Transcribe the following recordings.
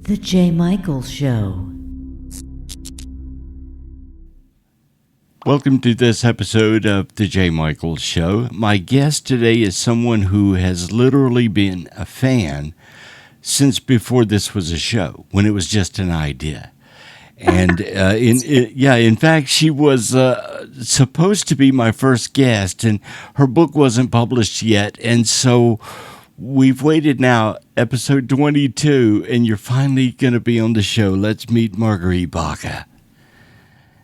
The J. Michael Show. Welcome to this episode of The J. Michael Show. My guest today is someone who has literally been a fan since before this was a show, when it was just an idea. And in fact, she was supposed to be my first guest, and her book wasn't published yet. And so we've waited now, episode 22, and you're finally going to be on the show. Let's meet Marguerite Baca.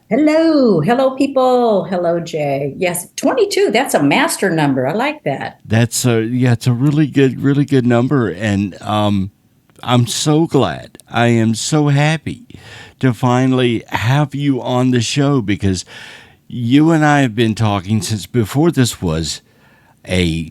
Hello, people. Hello, Jay. Yes, 22. That's a master number. I like that. It's a really good number, and I'm so glad. I am so happy to finally have you on the show, because you and I have been talking since before this was a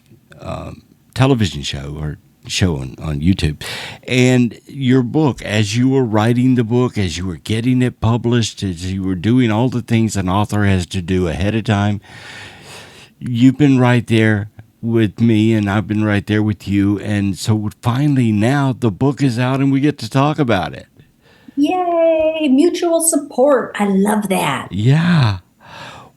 television show or show on YouTube. And your book, as you were writing the book, as you were getting it published, as you were doing all the things an author has to do ahead of time, you've been right there with me, and I've been right there with you. And so finally now the book is out and we get to talk about it. Yay, mutual support. I love that. Yeah.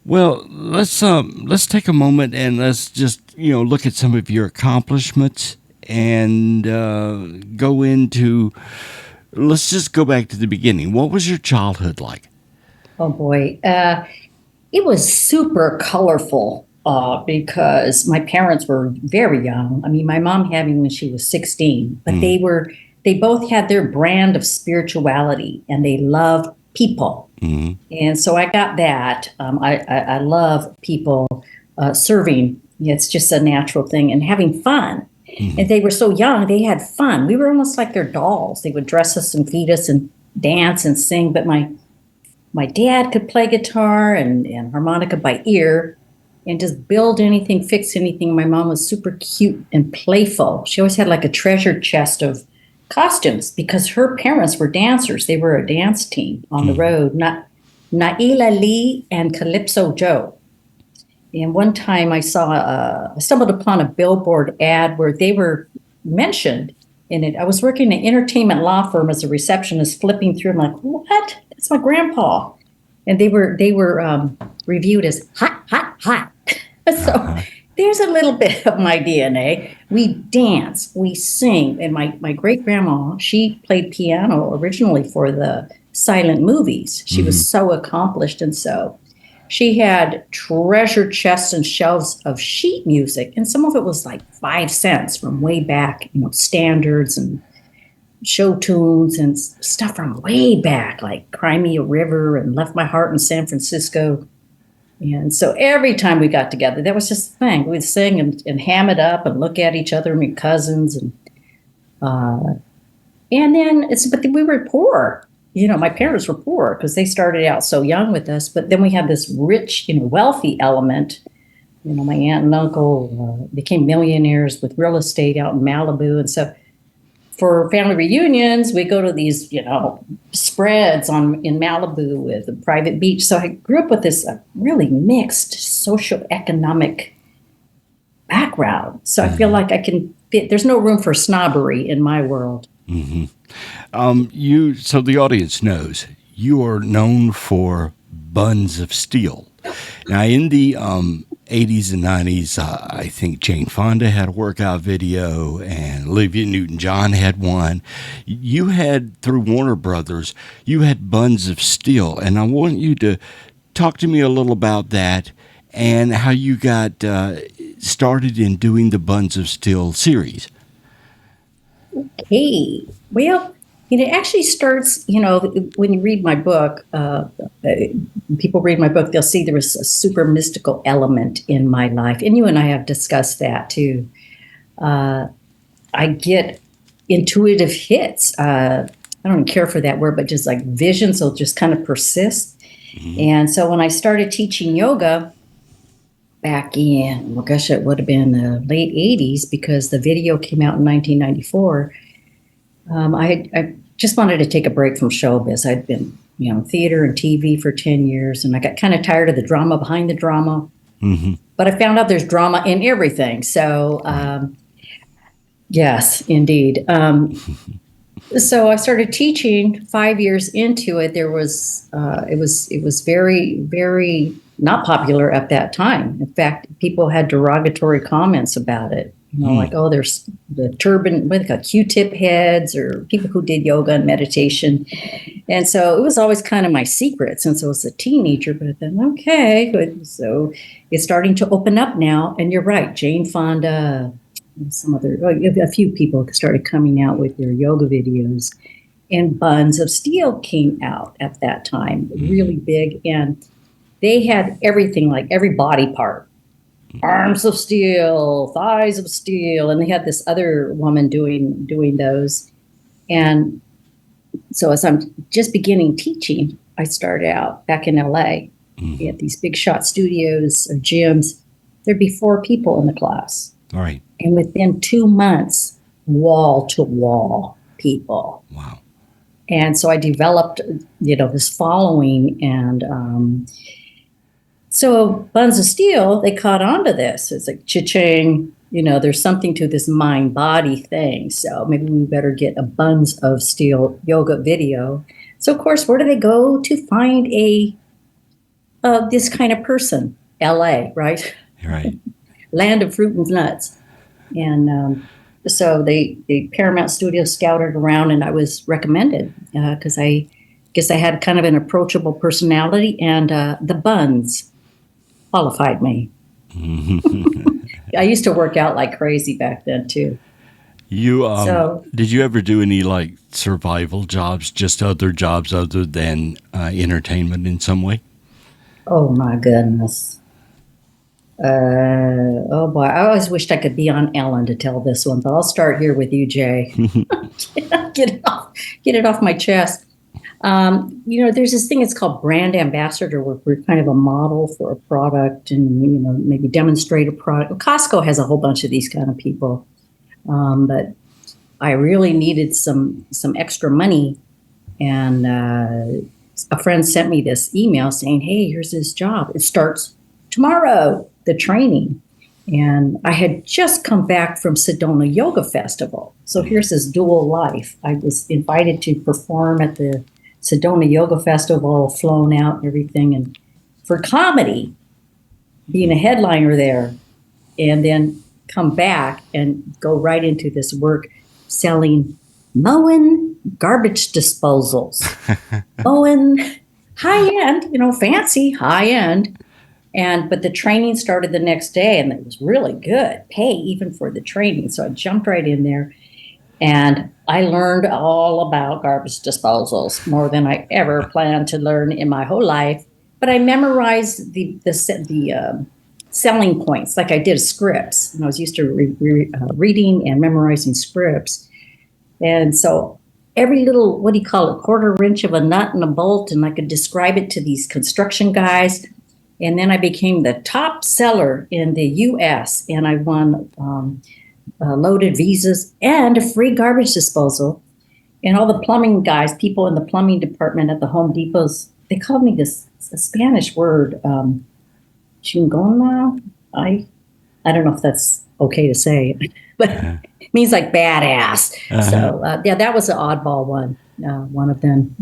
Well, let's take a moment and let's just, look at some of your accomplishments and let's just go back to the beginning. What was your childhood like? Oh boy. It was super colorful because my parents were very young. I mean, my mom had me when she was 16, but they both had their brand of spirituality, and they loved people. Mm-hmm. And so I got that. I love people serving. It's just a natural thing, and having fun. Mm-hmm. And they were so young, they had fun. We were almost like their dolls. They would dress us and feed us and dance and sing. But my dad could play guitar and harmonica by ear and just build anything, fix anything. My mom was super cute and playful. She always had like a treasure chest of costumes because her parents were dancers. They were a dance team on the road, Naila Lee and Calypso Joe. And one time I stumbled upon a billboard ad where they were mentioned in it. I was working in an entertainment law firm as a receptionist, flipping through. I'm like, what? That's my grandpa. And they were reviewed as hot, hot, hot. So there's a little bit of my DNA. We dance, we sing. And my great-grandma, she played piano originally for the silent movies. She was so accomplished. And so she had treasure chests and shelves of sheet music. And some of it was like 5 cents from way back, standards and show tunes and stuff from way back, like Cry Me a River and Left My Heart in San Francisco. And so every time we got together, that was just the thing. We'd sing and ham it up and look at each other, my cousins. But we were poor. My parents were poor because they started out so young with us. But then we had this rich, wealthy element. My aunt and uncle became millionaires with real estate out in Malibu. And so for family reunions, we go to these, spreads in Malibu with a private beach. So I grew up with this really mixed socioeconomic background. So I feel like I can fit. There's no room for snobbery in my world. Mm-hmm. So the audience knows you are known for Buns of Steel. Now, in the 80s and 90s, I think Jane Fonda had a workout video, and Olivia Newton-John had one. You had, through Warner Brothers, you had Buns of Steel, and I want you to talk to me a little about that and how you got started in doing the Buns of Steel series. Okay. Well, it actually starts, when you read my book, people read my book, they'll see there was a super mystical element in my life. And you and I have discussed that too. I get intuitive hits. I don't even care for that word, but just like visions will just kind of persist. Mm-hmm. And so when I started teaching yoga back in, it would have been the late 80s because the video came out in 1994. I just wanted to take a break from showbiz. I'd been, theater and TV for 10 years, and I got kind of tired of the drama behind the drama. Mm-hmm. But I found out there's drama in everything. So, yes, indeed. So I started teaching 5 years into it. It was very, very not popular at that time. In fact, people had derogatory comments about it. Like, oh, there's the turban with a Q-tip heads, or people who did yoga and meditation. And so it was always kind of my secret since I was a teenager. But then, okay, good. So it's starting to open up now. And you're right, Jane Fonda, and some other, a few people started coming out with their yoga videos. And Buns of Steel came out at that time, really big. And they had everything, like every body part. Arms of steel, thighs of steel, and they had this other woman doing those. And so as I'm just beginning teaching, I started out back in LA at these big shot studios or gyms. There'd be 4 people in the class. All right. And within 2 months, wall to wall people. Wow. And so I developed, this following, and so Buns of Steel, they caught on to this. It's like, cha-ching, there's something to this mind-body thing. So maybe we better get a Buns of Steel yoga video. So, of course, where do they go to find this kind of person? LA, right? Right. Land of fruit and nuts. And so the Paramount Studios scouted around, and I was recommended because I guess I had kind of an approachable personality, and the buns qualified me. I used to work out like crazy back then too. Did you ever do any like survival jobs, just other jobs other than entertainment in some way? Oh my goodness. Oh boy, I always wished I could be on Ellen to tell this one, but I'll start here with you, Jay. Get it off my chest. There's this thing, it's called brand ambassador, where we're kind of a model for a product and, maybe demonstrate a product. Costco has a whole bunch of these kind of people. But I really needed some extra money. And a friend sent me this email saying, hey, here's this job. It starts tomorrow, the training. And I had just come back from Sedona Yoga Festival. So here's this dual life. I was invited to perform at the Sedona Yoga Festival, flown out and everything, and for comedy, being a headliner there, and then come back and go right into this work selling mowing garbage disposals. Mowing high-end, fancy, high-end. But the training started the next day, and it was really good, pay even for the training. So I jumped right in there. And I learned all about garbage disposals, more than I ever planned to learn in my whole life. But I memorized the selling points, like I did scripts. And I was used to reading and memorizing scripts. And so every little, what do you call it, quarter inch of a nut and a bolt, and I could describe it to these construction guys. And then I became the top seller in the U.S., and I won loaded visas and a free garbage disposal. And all the plumbing guys, people in the plumbing department at the Home Depots, they called me this a Spanish word, chingona. I don't know if that's okay to say, but it means like badass. So that was an oddball one of them.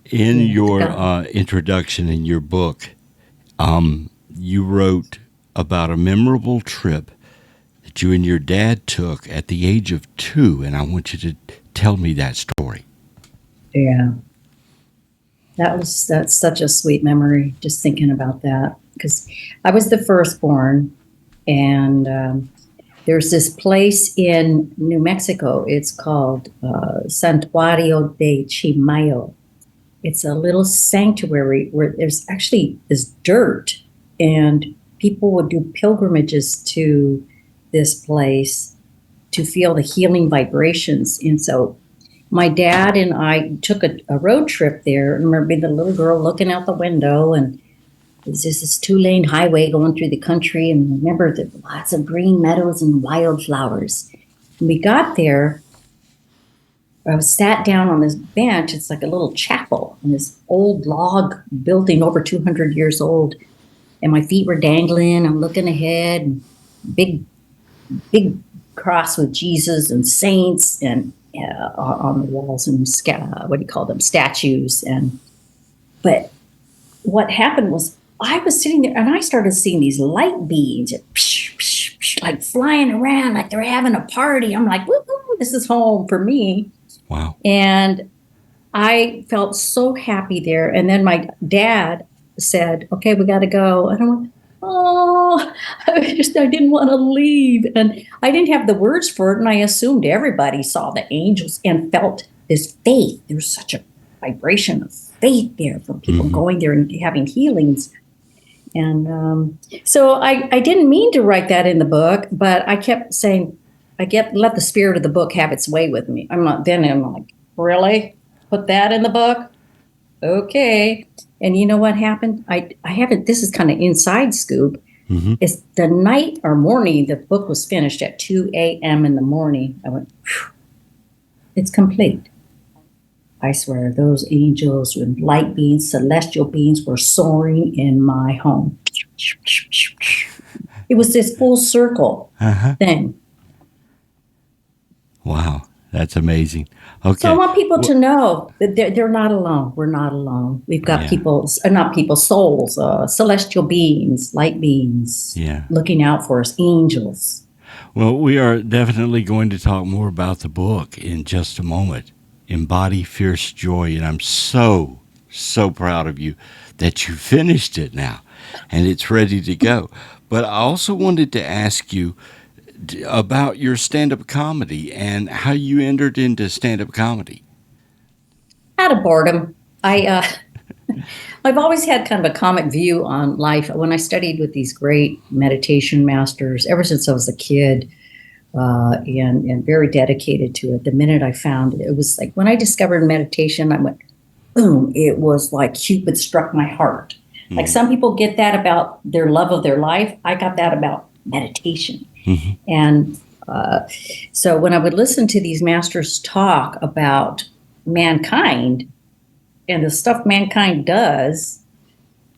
In your introduction in your book, you wrote about a memorable trip that you and your dad took at the age of 2, and I want you to tell me that story. Yeah. That's such a sweet memory, just thinking about that, because I was the firstborn, and there's this place in New Mexico. It's called Santuario de Chimayo. It's a little sanctuary where there's actually this dirt, and people would do pilgrimages to this place to feel the healing vibrations. And so my dad and I took a road trip there. I remember being the little girl looking out the window, and there's just this 2-lane highway going through the country. And I remember there were lots of green meadows and wildflowers. When we got there, I was sat down on this bench. It's like a little chapel in this old log building over 200 years old. And my feet were dangling. I'm looking ahead, and big cross with Jesus and saints and on the walls and what do you call them, statues. But what happened was I was sitting there and I started seeing these light beams like flying around like they're having a party. I'm like, woo, this is home for me. Wow. And I felt so happy there. And then my dad said, okay, we got to go. And I went, oh, I didn't want to leave. And I didn't have the words for it. And I assumed everybody saw the angels and felt this faith. There's such a vibration of faith there from people going there and having healings. And so I didn't mean to write that in the book, but I kept saying, let the spirit of the book have its way with me. I'm like, really? Put that in the book? Okay. And you know what happened? I haven't, this is kind of inside scoop. It's the night or morning the book was finished at 2 a.m. in the morning. I went, phew, it's complete. I swear, those angels and light beings, celestial beings were soaring in my home. It was this full circle thing. Wow, that's amazing. Okay. So I want people to know that they're not alone. We're not alone. We've got souls, celestial beings, light beings, looking out for us, angels. Well, we are definitely going to talk more about the book in just a moment. Embody Fierce Joy, and I'm so proud of you that you finished it now and it's ready to go. But I also wanted to ask you about your stand-up comedy and how you entered into stand-up comedy. Out of boredom. I've always had kind of a comic view on life. When I studied with these great meditation masters, ever since I was a kid, and very dedicated to it. The minute I found it, it was like when I discovered meditation, I went, boom, it was like Cupid struck my heart. Like some people get that about their love of their life. I got that about meditation. And so when I would listen to these masters talk about mankind and the stuff mankind does,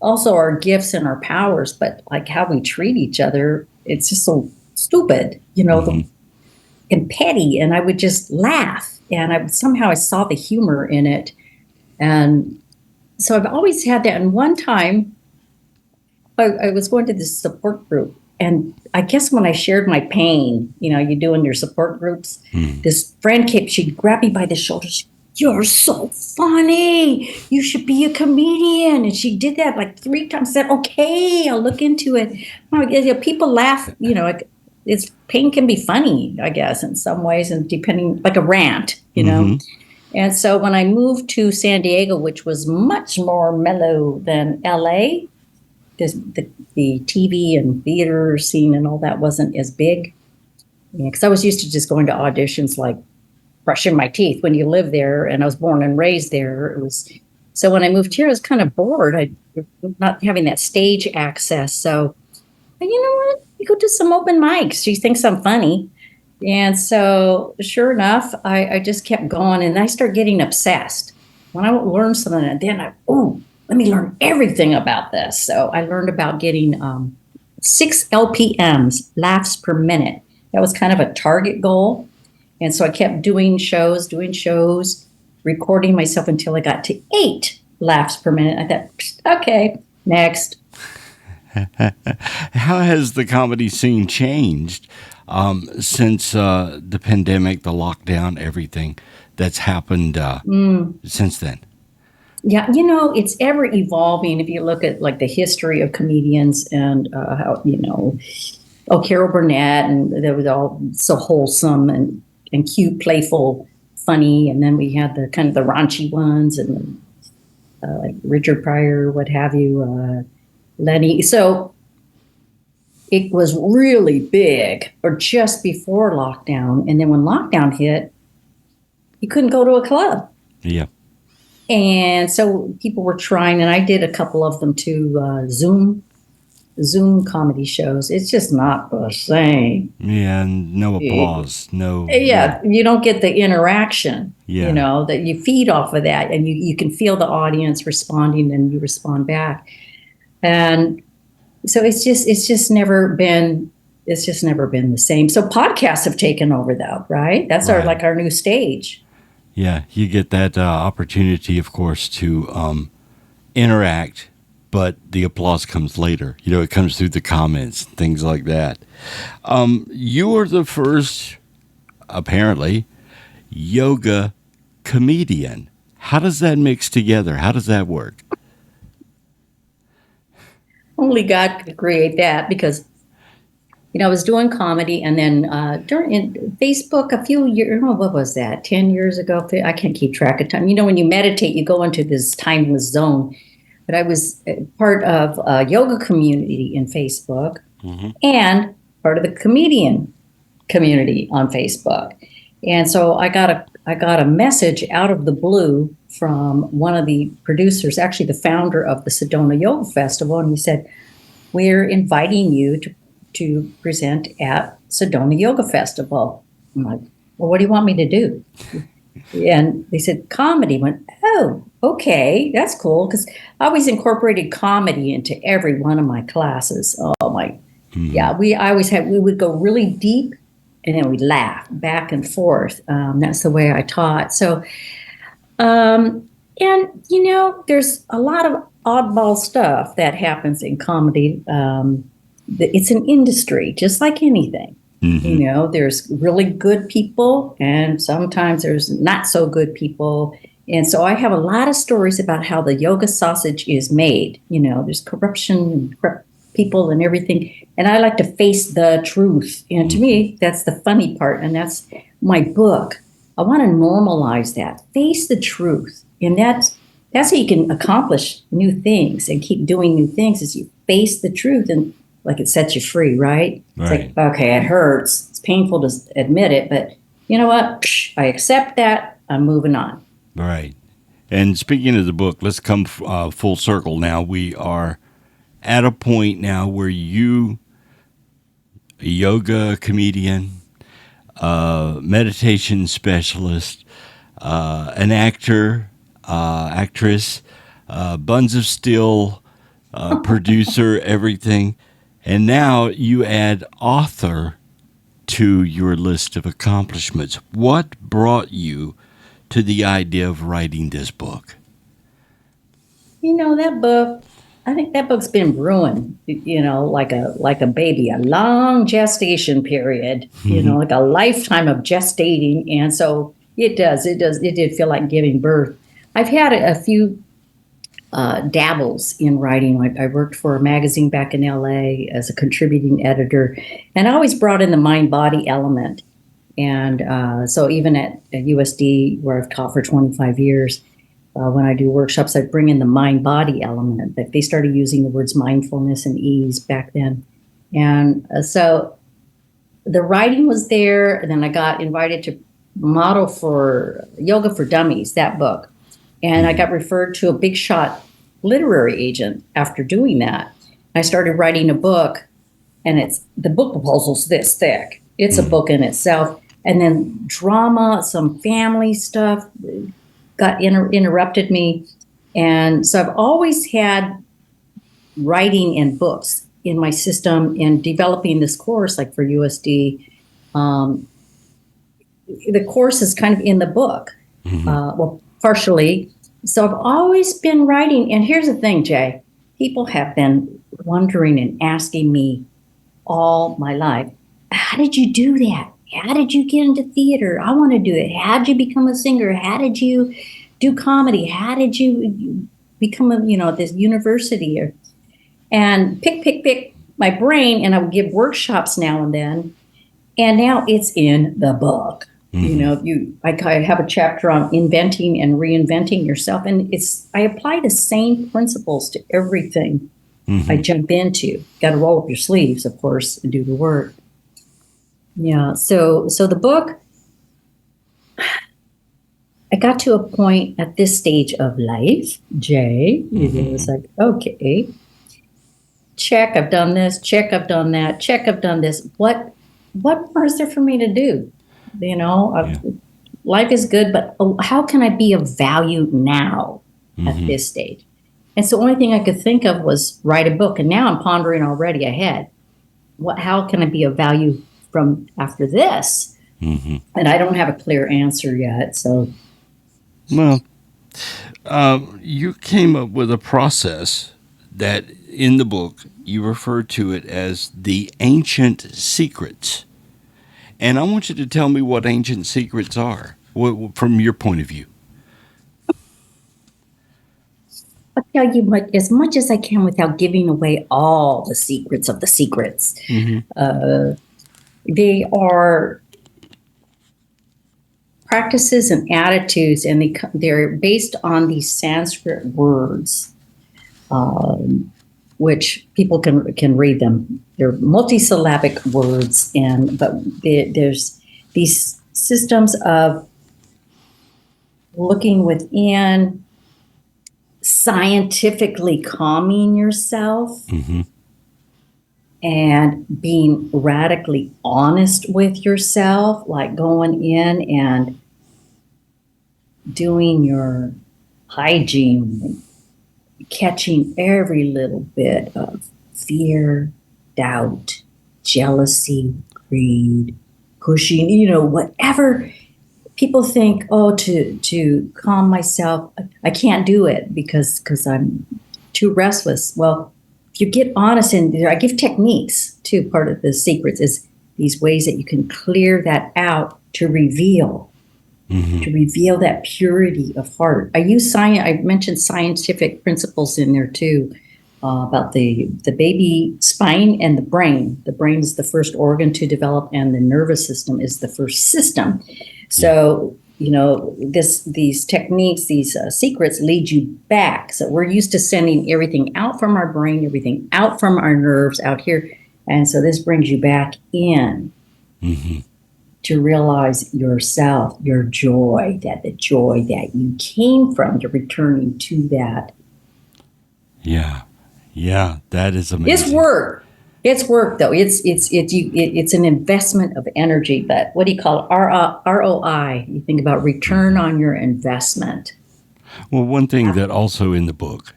also our gifts and our powers, but like how we treat each other, it's just so stupid, and petty. And I would just laugh. And I saw the humor in it. And so I've always had that. And one time I was going to this support group. And I guess when I shared my pain, you do in your support groups, this friend she'd grab me by the shoulders. You're so funny. You should be a comedian. And she did that like 3 times. I said, okay, I'll look into it. People laugh, it's pain can be funny, I guess, in some ways, and depending, like a rant, And so when I moved to San Diego, which was much more mellow than LA, the TV and theater scene and all that wasn't as big. Because I was used to just going to auditions like brushing my teeth when you live there, and I was born and raised there. So when I moved here, I was kind of bored. Not having that stage access. So, you know what? You go do some open mics. She thinks I'm funny. And so sure enough, I just kept going, and I started getting obsessed. When I learned something, and then let me learn everything about this. So I learned about getting 6 LPMs, laughs per minute. That was kind of a target goal. And so I kept doing shows, recording myself until I got to 8 laughs per minute. I thought, okay, next. How has the comedy scene changed since the pandemic, the lockdown, everything that's happened since then? Yeah, it's ever evolving. If you look at like the history of comedians and how, Carol Burnett, and they were all so wholesome and cute, playful, funny. And then we had the kind of the raunchy ones and like Richard Pryor, what have you, Lenny. So it was really big, or just before lockdown. And then when lockdown hit, you couldn't go to a club. Yeah. And so people were trying, and I did a couple of them too, Zoom comedy shows. It's just not the same. Yeah, and no applause. No. Yeah, you don't get the interaction, Yeah. That you feed off of that, and you can feel the audience responding, and you respond back. And so it's just never been it's just never been the same. So podcasts have taken over, though, right? That's our new stage. Yeah, you get that opportunity, of course, to interact, but the applause comes later. It comes through the comments, things like that. You are the first, apparently, yoga comedian. How does that mix together? How does that work? Only God could create that because, I was doing comedy, and then during Facebook a few years, what was that, 10 years ago? I can't keep track of time. When you meditate, you go into this timeless zone. But I was part of a yoga community in Facebook and part of the comedian community on Facebook. And so I got a message out of the blue from one of the producers, actually the founder of the Sedona Yoga Festival, and he said, "We're inviting you to present at Sedona Yoga Festival." I'm like, "Well, what do you want me to do?" And they said, "Comedy." I went, "Oh, okay, that's cool," because I always incorporated comedy into every one of my classes. Oh my, yeah, we would go really deep, and then we'd laugh back and forth. That's the way I taught. So, and there's a lot of oddball stuff that happens in comedy. It's an industry, just like anything. There's really good people, and sometimes there's not so good people. And so I have a lot of stories about how the yoga sausage is made. There's corruption and corrupt people and everything. And I like to face the truth. And to me, that's the funny part. And that's my book. I want to normalize that. Face the truth. And that's how you can accomplish new things and keep doing new things, is you face the truth, and like it sets you free, right? It's like, okay, it hurts. It's painful to admit it, but you know what? I accept that. I'm moving on. Right. And speaking of the book, let's come full circle now. We are at a point now where you, a yoga comedian, meditation specialist, an actor, actress, Buns of Steel, producer, everything. And now you add author to your list of accomplishments. What brought you to the idea of writing this book? That book, I think that book's been brewing, like a baby, a long gestation period, like a lifetime of gestating. And so it did feel like giving birth. I've had a few dabbles in writing. I worked for a magazine back in LA as a contributing editor, and I always brought in the mind-body element. And so even at USD, where I've taught for 25 years, when I do workshops, I bring in the mind-body element. That they started using the words mindfulness and ease back then. And so the writing was there, and then I got invited to model for Yoga for Dummies, that book. And I got referred to a big shot literary agent after doing that. I started writing a book, and the book proposal's this thick. It's a book in itself. And then drama, some family stuff got interrupted me. And so I've always had writing and books in my system, and developing this course, like for USD. The course is kind of in the book. Well, partially. So I've always been writing. And here's the thing, Jay. People have been wondering and asking me all my life, how did you do that? How did you get into theater? I want to do it. How did you become a singer? How did you do comedy? How did you become this university? And pick my brain, and I would give workshops now and then. And now it's in the book. I have a chapter on inventing and reinventing yourself, and I apply the same principles to everything I jump into. Got to roll up your sleeves, of course, and do the work. Yeah. So the book, I got to a point at this stage of life, Jay. It was like, okay, check, I've done this. Check, I've done that. Check, I've done this. What more is there for me to do? Life is good, but how can I be of value now at this stage? And so the only thing I could think of was write a book. And now I'm pondering already ahead. how can I be of value from after this? And I don't have a clear answer yet. So, Well, you came up with a process that in the book you refer to it as the ancient secrets. And I want you to tell me what ancient secrets are from your point of view. I'll tell you as much as I can without giving away all the secrets of the secrets. They are practices and attitudes, and they're based on these Sanskrit words, which people can read them. They're multisyllabic words, but there's these systems of looking within, scientifically calming yourself, and being radically honest with yourself, like going in and doing your hygiene, catching every little bit of fear, doubt, jealousy, greed, pushing, whatever people think, to calm myself, I can't do it because I'm too restless. Well, if you get honest, and I give techniques too, part of the secrets is these ways that you can clear that out to reveal that purity of heart. I use science. I mentioned scientific principles in there too, about the baby spine and the brain. The brain is the first organ to develop, and the nervous system is the first system. So, these techniques, these secrets lead you back. So we're used to sending everything out from our brain, everything out from our nerves out here. And so this brings you back in to realize yourself, your joy, the joy that you came from. You're returning to that. Yeah. Yeah, that is amazing. It's work. It's work, though. It's an investment of energy. But what do you call it? ROI. You think about return on your investment. Well, one thing that also in the book,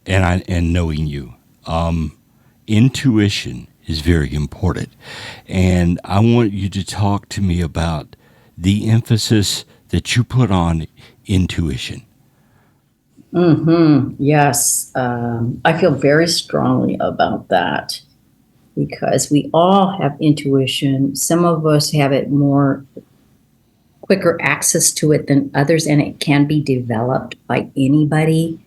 and knowing you, intuition is very important. And I want you to talk to me about the emphasis that you put on intuition. Yes. I feel very strongly about that, because we all have intuition. Some of us have it more quicker access to it than others, and it can be developed by anybody.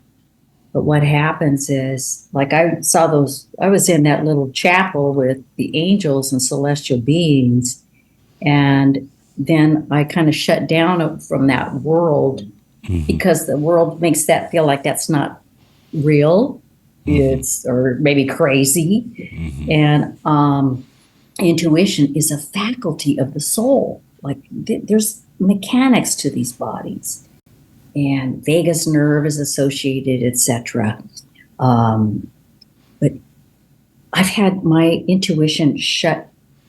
But what happens is, like I was in that little chapel with the angels and celestial beings, and then I kind of shut down from that world because the world makes that feel like that's not real. It's, or maybe crazy. And intuition is a faculty of the soul. Like there's mechanics to these bodies, and vagus nerve is associated, etc. But I've had my intuition shut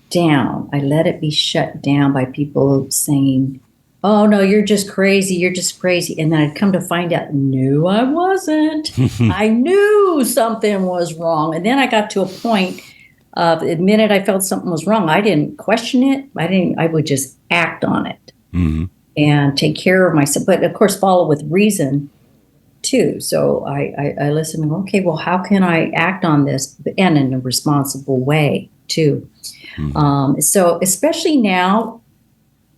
down. I let it be shut down by people saying, "Oh no, you're just crazy. You're just crazy." And then I'd come to find out, no, I wasn't. I knew something was wrong. And then I got to a point of the minute I felt something was wrong, I didn't question it. I would just act on it and take care of myself. But of course, follow with reason too. So I listen and go, okay, well, how can I act on this and in a responsible way too? So especially now,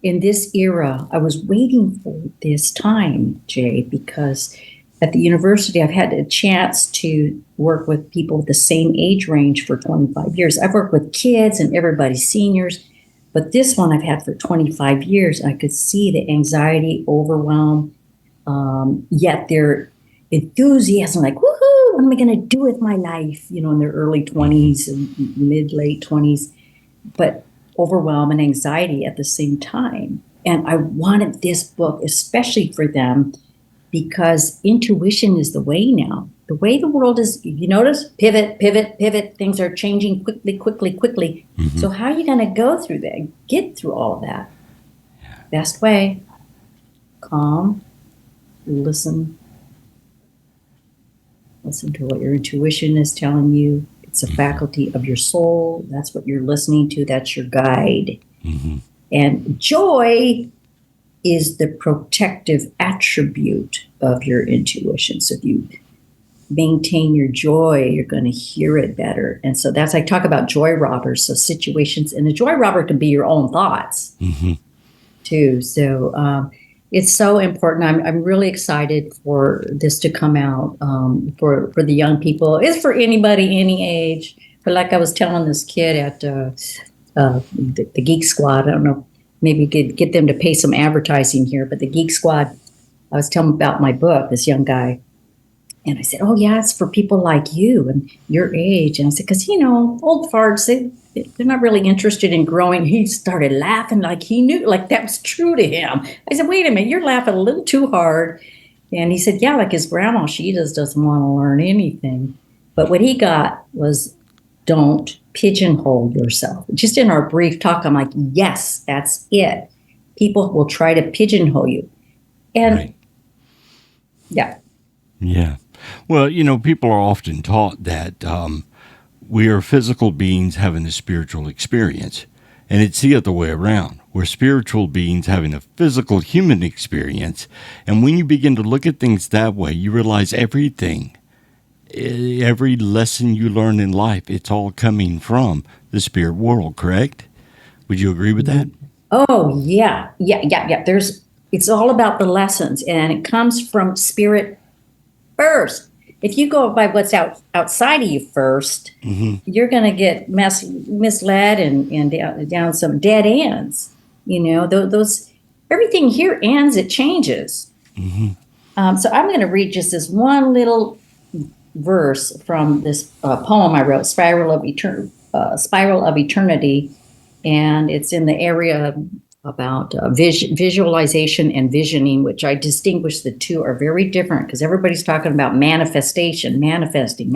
in this era, I was waiting for this time, Jay, because at the university, I've had a chance to work with people with the same age range for 25 years. I've worked with kids and everybody's seniors, but this one I've had for 25 years. I could see the anxiety, overwhelm, yet their enthusiasm, like, woohoo, what am I going to do with my life? In their early 20s and late 20s. But overwhelm and anxiety at the same time. And I wanted this book especially for them, because intuition is the way now. The way the world is, you notice, pivot. Things are changing quickly. So how are you going to go through that, get through all of that? Best way, calm, listen to what your intuition is telling you. It's a faculty of your soul. That's what you're listening to. That's your guide. And joy is the protective attribute of your intuition. So if you maintain your joy, you're going to hear it better. And so that's, I talk about joy robbers. So situations, and a joy robber can be your own thoughts too. So it's so important. I'm really excited for this to come out for the young people. It's for anybody, any age. But like I was telling this kid at the Geek Squad, I don't know, maybe get them to pay some advertising here, but the Geek Squad, I was telling them about my book, this young guy. And I said, oh, yeah, it's for people like you and your age. And I said, because, old farts, they're not really interested in growing. He started laughing like he knew, like that was true to him. I said, wait a minute, you're laughing a little too hard. And he said, yeah, like his grandma, she just doesn't want to learn anything. But what he got was, don't pigeonhole yourself. Just in our brief talk, I'm like, yes, that's it. People will try to pigeonhole you. And yeah. Yeah. Well, people are often taught that we are physical beings having a spiritual experience. And it's the other way around. We're spiritual beings having a physical human experience. And when you begin to look at things that way, you realize every lesson you learn in life, it's all coming from the spirit world, correct? Would you agree with that? Oh, yeah. It's all about the lessons, and it comes from spirit first. If you go by what's outside of you first, you're going to get misled and down some dead ends. Those everything here ends, it changes. So I'm going to read just this one little verse from this poem I wrote, Spiral of Eternity, and it's in the area about visualization and visioning, which I distinguish the two are very different because everybody's talking about manifestation, manifesting.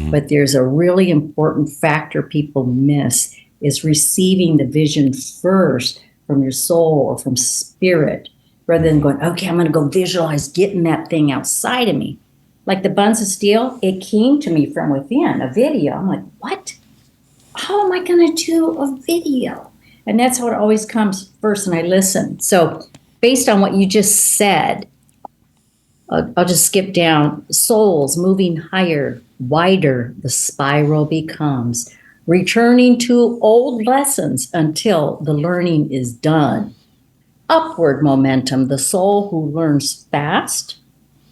But there's a really important factor people miss is receiving the vision first from your soul or from spirit, rather than going, okay, I'm going to go visualize getting that thing outside of me. Like the Buns of Steel, it came to me from within, a video. I'm like, what? How am I going to do a video? And that's how it always comes first, and I listen. So based on what you just said, I'll just skip down. Souls moving higher, wider, the spiral becomes, returning to old lessons until the learning is done. Upward momentum, the soul who learns fast,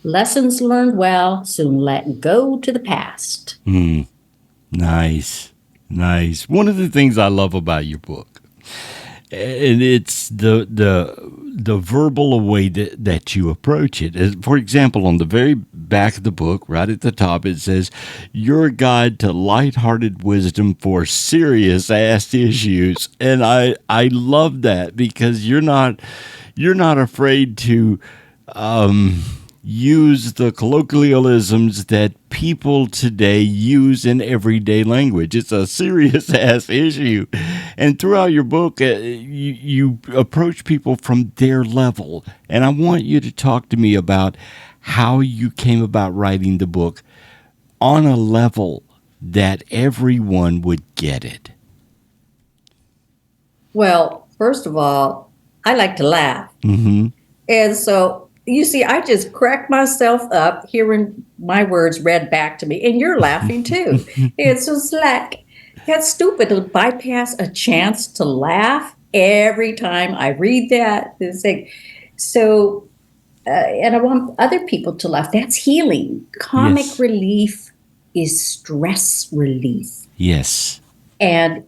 lessons learned well, soon let go to the past. Nice. One of the things I love about your book, and it's the verbal way that you approach it. For example, on the very back of the book, right at the top, it says, "Your guide to lighthearted wisdom for serious ass issues." And I love that because you're not afraid to use the colloquialisms that people today use in everyday language. It's a serious ass issue. And throughout your book, you approach people from their level. And I want you to talk to me about how you came about writing the book on a level that everyone would get it. Well, first of all, I like to laugh. And so, you see, I just crack myself up hearing my words read back to me, and you're laughing too. It's just like, that's stupid to bypass a chance to laugh every time I read that. It's like, so, and I want other people to laugh. That's healing. Comic relief is stress relief. Yes. And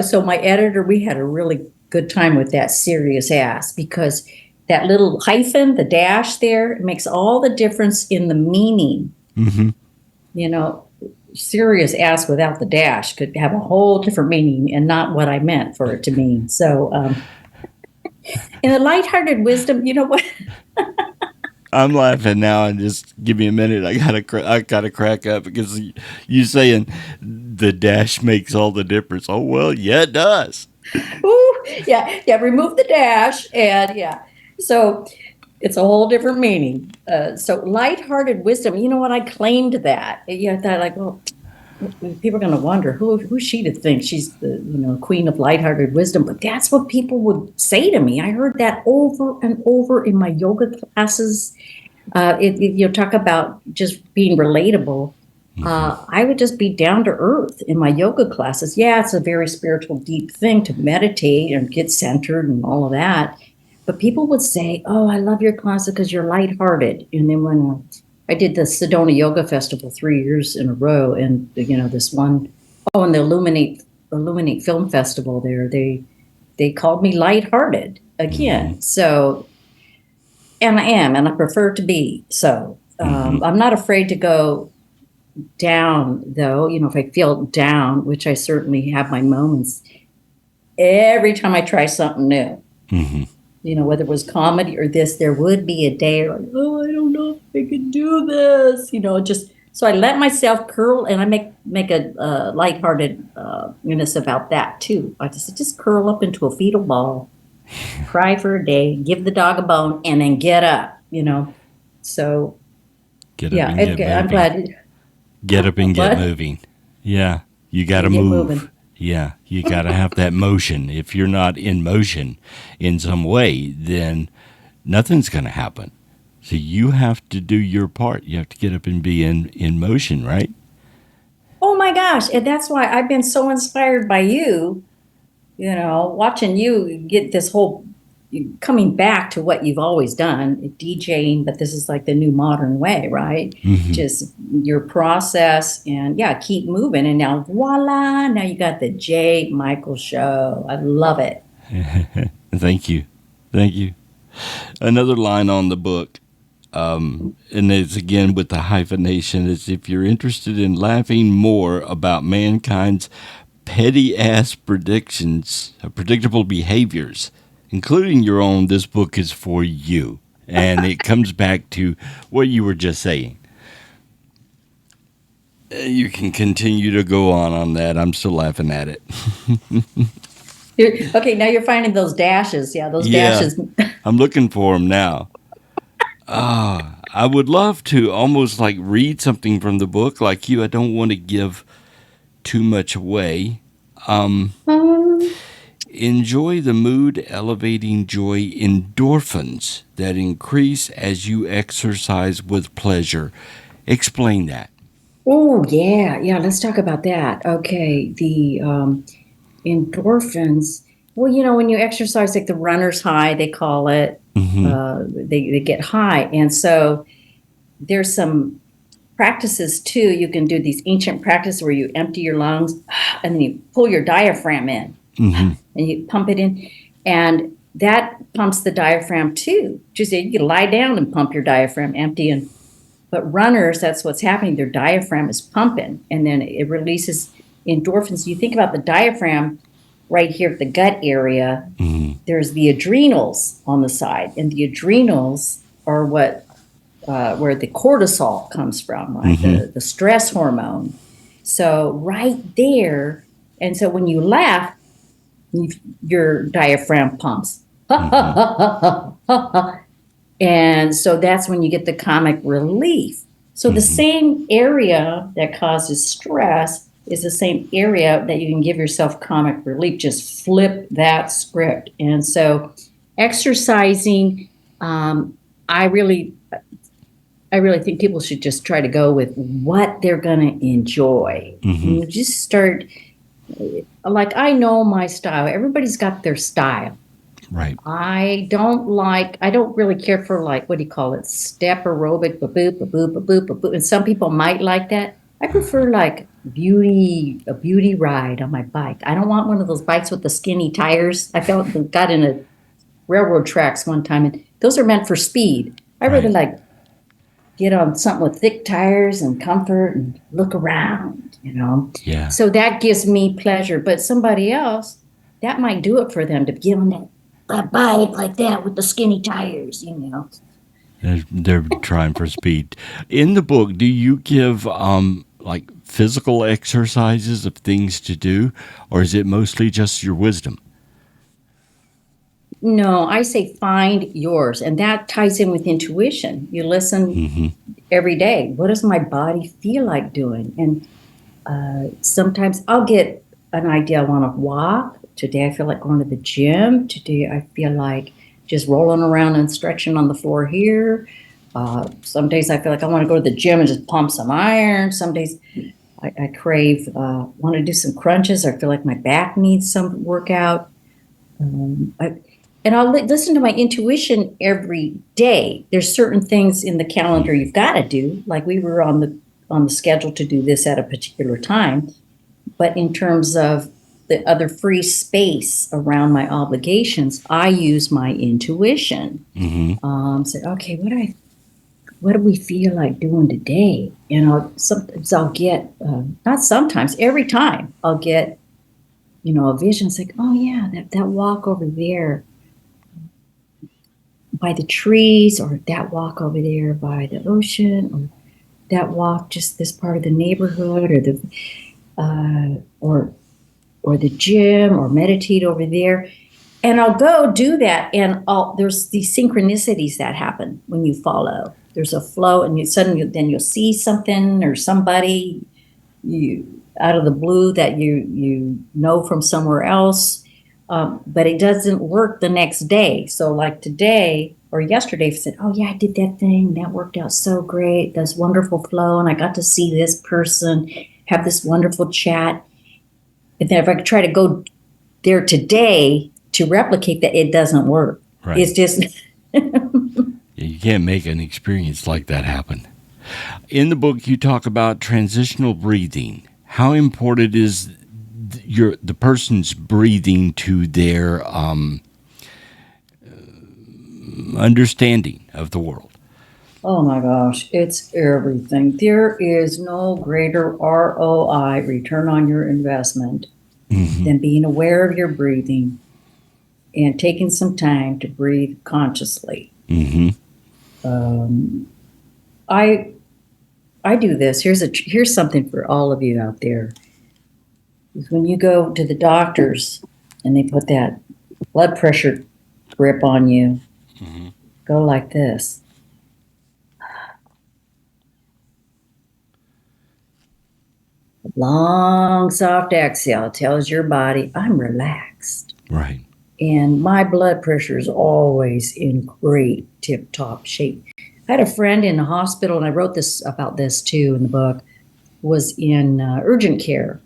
so my editor, we had a really good time with that serious ass, because that little hyphen, the dash there, it makes all the difference in the meaning. Serious ass without the dash could have a whole different meaning and not what I meant for it to mean. So, in the lighthearted wisdom, you know what? I'm laughing now, and just give me a minute. I gotta crack up because you saying the dash makes all the difference. Oh well, yeah, it does. Ooh, yeah. Remove the dash, and so it's a whole different meaning. So lighthearted wisdom. You know what? I claimed that. I thought like, well, people are going to wonder who's she to think she's the queen of lighthearted wisdom. But that's what people would say to me. I heard that over and over in my yoga classes. You talk about just being relatable. I would just be down to earth in my yoga classes. Yeah, it's a very spiritual, deep thing to meditate and get centered and all of that. But people would say, "Oh, I love your classes because you're lighthearted." And then when I did the Sedona Yoga Festival 3 years in a row, and this one, and the Illuminate Film Festival there, they called me lighthearted again. So, and I am, and I prefer to be. So I'm not afraid to go down, though. If I feel down, which I certainly have my moments, every time I try something new. Whether it was comedy or this, there would be a day like, oh, I don't know if I can do this, just so I let myself curl, and I make a lightheartedness about that too. I just curl up into a fetal ball, cry for a day, give the dog a bone, and then get up, So get up and get I'm glad. Get up and get moving. Yeah, you got to move. Moving. Yeah, you got to have that motion. If you're not in motion in some way, then nothing's going to happen. So you have to do your part. You have to get up and be in motion, right? Oh my gosh. And that's why I've been so inspired by you, watching you get this whole coming back to what you've always done, DJing, but this is like the new modern way, right? Just your process and keep moving. And now voila, now you got the J. Michael Show. I love it. Thank you. Another line on the book, and it's again with the hyphenation, is if you're interested in laughing more about mankind's petty-ass predictable behaviors, including your own, this book is for you. And it comes back to what you were just saying. You can continue to go on that. I'm still laughing at it. Okay, now you're finding those dashes. Yeah, those dashes. I'm looking for them now. I would love to almost like read something from the book like you. I don't want to give too much away. Enjoy the mood-elevating joy endorphins that increase as you exercise with pleasure. Explain that. Oh, yeah. Let's talk about that. Okay, the endorphins. Well, when you exercise, like the runner's high, they call it. They get high, and so there's some practices too. You can do these ancient practices where you empty your lungs and then you pull your diaphragm in. And you pump it in, and that pumps the diaphragm too. Just you can lie down and pump your diaphragm empty. But runners, that's what's happening. Their diaphragm is pumping, and then it releases endorphins. You think about the diaphragm right here at the gut area. There's the adrenals on the side, and the adrenals are what where the cortisol comes from, right? The stress hormone. So right there, and so when you laugh, your diaphragm pumps. And so that's when you get the comic relief. So the same area that causes stress is the same area that you can give yourself comic relief. Just flip that script. And so exercising, I really think people should just try to go with what they're going to enjoy. You just start, like, I know my style. Everybody's got their style. Right. I don't really care for, like, what do you call it? Step aerobic, ba-boop, ba-boop, ba-boop, ba-boop. And some people might like that. I prefer like a beauty ride on my bike. I don't want one of those bikes with the skinny tires. I got in a railroad tracks one time, and those are meant for speed. I really like get on something with thick tires and comfort and look around, Yeah. So that gives me pleasure. But somebody else, that might do it for them to get on that bike like that with the skinny tires, They're trying for speed. In the book, do you give like physical exercises of things to do, or is it mostly just your wisdom? No, I say find yours, and that ties in with intuition. You listen every day. What does my body feel like doing? And Sometimes I'll get an idea I want to walk. Today I feel like going to the gym. Today I feel like just rolling around and stretching on the floor here. Some days I feel like I want to go to the gym and just pump some iron. Some days I crave, want to do some crunches. I feel like my back needs some workout. And I'll listen to my intuition every day. There's certain things in the calendar you've got to do. Like we were on the schedule to do this at a particular time. But in terms of the other free space around my obligations, I use my intuition. Say, okay, what do we feel like doing today? And sometimes I'll get, not sometimes, every time I'll get, a vision. It's like, oh yeah, that walk over there by the trees, or that walk over there by the ocean, or that walk just this part of the neighborhood, or the gym, or meditate over there. And I'll go do that, and there's these synchronicities that happen when you follow. There's a flow, and then you'll see something or somebody out of the blue that you know from somewhere else, but it doesn't work the next day. So like today or yesterday, I said, oh yeah, I did that thing. That worked out so great. That's wonderful flow. And I got to see this person, have this wonderful chat. And then if I could try to go there today to replicate that, it doesn't work. Right. It's just... You can't make an experience like that happen. In the book, you talk about transitional breathing. How important is the person's breathing to their understanding of the world? Oh my gosh, it's everything. There is no greater ROI, return on your investment, than being aware of your breathing and taking some time to breathe consciously. I do this. Here's something for all of you out there. When you go to the doctors and they put that blood pressure grip on you, go like this. Long, soft exhale tells your body, I'm relaxed. Right. And my blood pressure is always in great tip-top shape. I had a friend in the hospital, and I wrote about this too in the book, was in urgent care